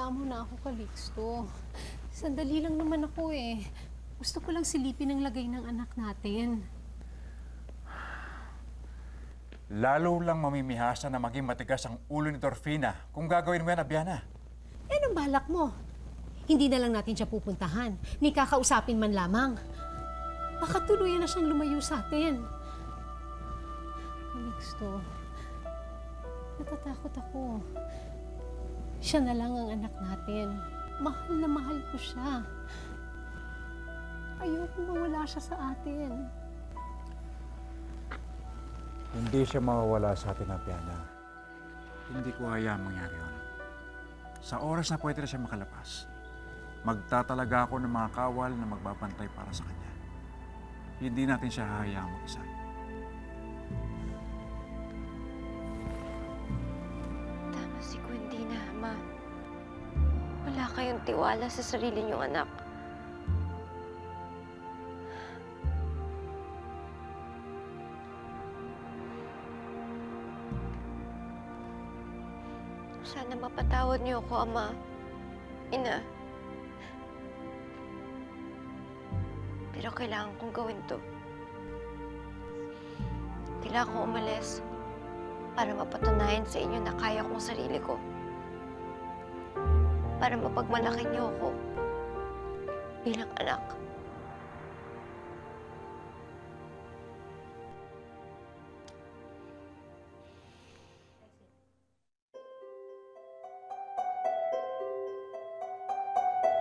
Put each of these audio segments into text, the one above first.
Hayaan mo na ako, Calixto. Sandali lang naman ako eh. Gusto ko lang silipin ang lagay ng anak natin. Lalo lang mamimihasa na maging matigas ang ulo ni Dorfina kung gagawin mo yan, Abiana. Eh, anong balak mo? Hindi na lang natin siya pupuntahan. Ni kakausapin man lamang. Baka tuluyan na siyang lumayo sa atin. Calixto, natatakot ako. Siya na lang ang anak natin. Mahal na mahal ko siya. Ayoko mawala siya sa atin. Hindi siya mawawala sa atin, Abiana. Hindi ko hayaan mangyari yun. Sa oras na pwede na siya makalabas, magtatalaga ako ng mga kawal na magbabantay para sa kanya. Hindi natin siya hahayaang mag-isa. Tama si Quindina, Ama. Wala kayong tiwala sa sarili niyong anak. Sana mapatawad niyo ako, Ama. Ina. Pero kailangan kong gawin to. Kailangan kong umalis para mapatunayan sa inyo na kaya kong sarili ko. Para mapagmalaki niyo ako bilang anak.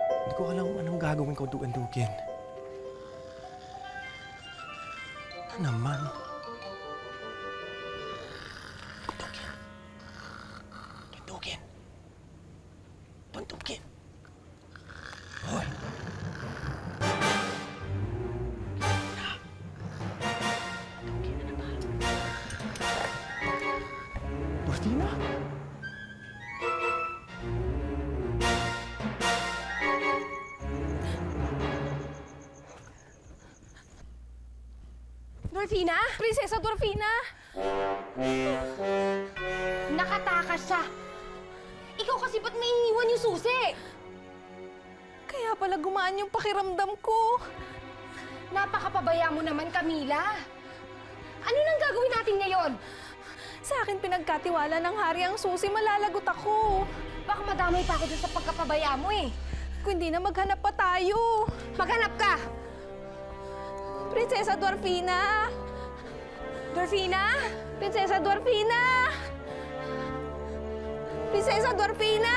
Hindi ko alam anong gagawin ko, dugan-dugin. Ano naman? Dugin. Dugin. Hoy! Dorfina? Dorfina? Prinsesa Dorfina! Nakatakas siya! Ikaw kasi ba't may iniwan yung susi? Kaya pala gumaan yung pakiramdam ko. Napakapabaya mo naman, Camila. Ano nang gagawin natin ngayon? Sa akin pinagkatiwala ng hari ang susi, malalagot ako. Baka madamay pa ako dun sa pagkapabaya mo eh. Kung hindi na maghanap pa tayo. Maghanap ka! Prinsesa Dorfina! Dorfina? Prinsesa Dorfina! Prinsesa Dorfina!